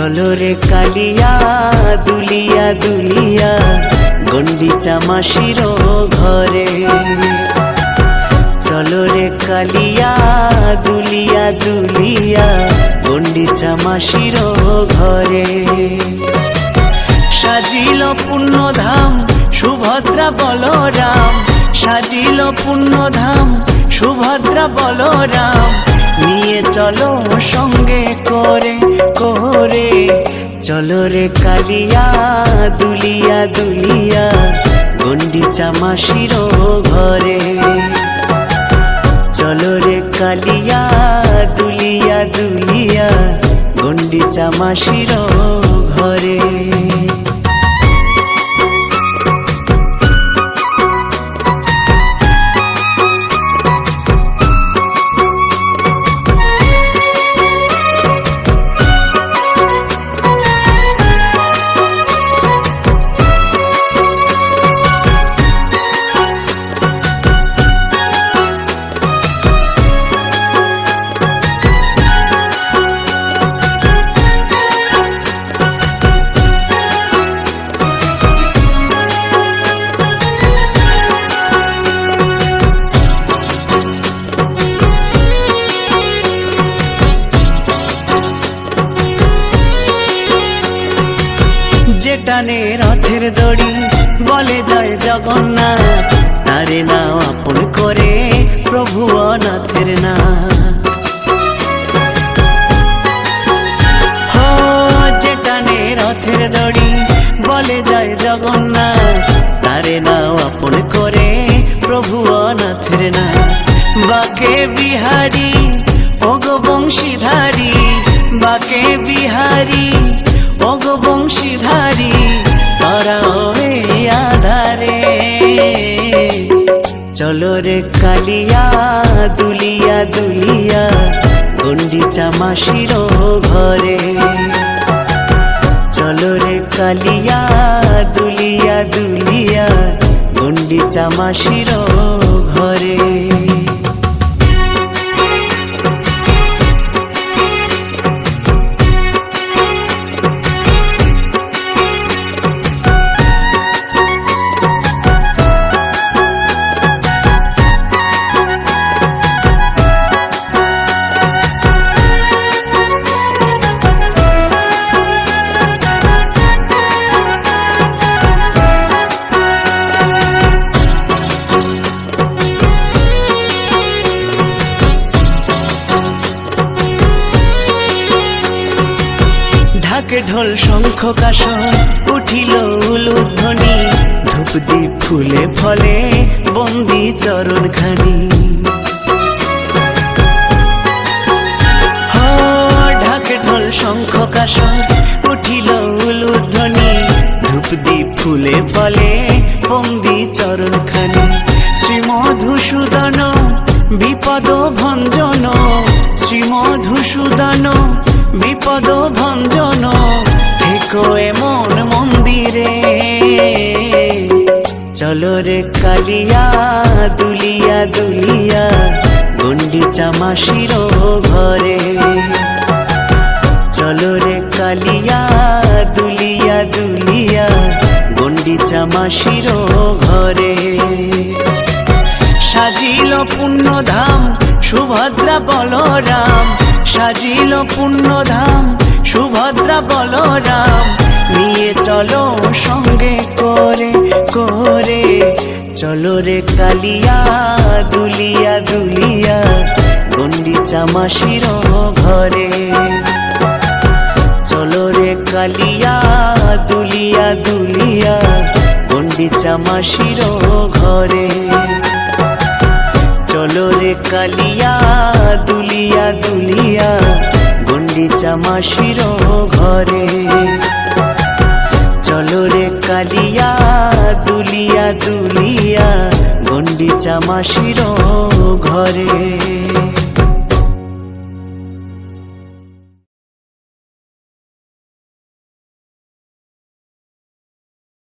চলো রে কালিয়া দুলিয়া দুলিয়া গন্ডিচা মাসির ঘরে। চলো রে কালিয়া দুলিয়া দুলিয়া গন্ডিচা মাসির ঘরে। সাজিল পুণ্যধাম সুভদ্রা বলরাম, সাজিল পুণ্যধাম সুভদ্রা বলরাম, নিয়ে চলো সঙ্গে করে করে। চলো রে কালিয়া দুলিয়া দুলিয়া গন্ডিচা মাসির ঘরে। চলো রে কালিয়া দুলিয়া দুলিয়া গন্ডিচা মাসির ঘরে। যেটানে রথের দড়ি বলে জয় জগন্নাথ, তারে নাও আপন করে প্রভু অনাথের না। হো যেটানে রথের দড়ি বলে জয় জগন্নাথ, তারে নাও আপন করে প্রভু অনাথের না। বাকে বিহারী ওগো বংশীধারী, বাকে বিহারী ওগো বংশীধারী, তারা ওরে আধারে। চলো রে কালিয়া দুলিয়া দুলিয়া গন্ডিচা মাসির ঘরে। চলো রে কালিয়া দুলিয়া দুলিয়া গন্ডিচা মাসির ঘরে। ঢাকে ঢোল শঙ্খ কাসর উঠিল উলুধ্বনি, ধূপ দীপ ফুলে ফলে বন্দি চরণ খানি। ঢাকে ঢোল শঙ্খ কাসর উঠিল উলুধ্বনি, ধূপ দীপ ফুলে ফলে বন্দি চরণ খানি। শ্রী মধুসূদন বিপদ ভঞ্জন, শ্রী মধুসূদন বিপদ ভঞ্জন, থেকো এমন মন্দিরে। চলো রে কালিয়া দুলিয়া দুলিয়া গন্ডিচা মাসির ঘরে। চলো রে কালিয়া দুলিয়া দুলিয়া গন্ডিচা মাসির ঘরে। সাজিল পুণ্যধাম সুভদ্রা বলরাম, সাজিল পুণ্যধাম সুভদ্রা বলরাম, নিয়ে চলো সঙ্গে করে করে। চলো রে কালিয়া দুলিয়া দুলিয়া গন্ডিচা মাসির ঘরে। চলো রে কালিয়া দুলিয়া দুলিয়া গন্ডিচা মাসির ঘরে। চলো রে কালিয়া দুলিয়া দুলিয়া গন্ডিচা মাসির ঘরে। চলো রে কালিয়া দুলিয়া দুলিয়া গন্ডিচা মাসির ঘরে।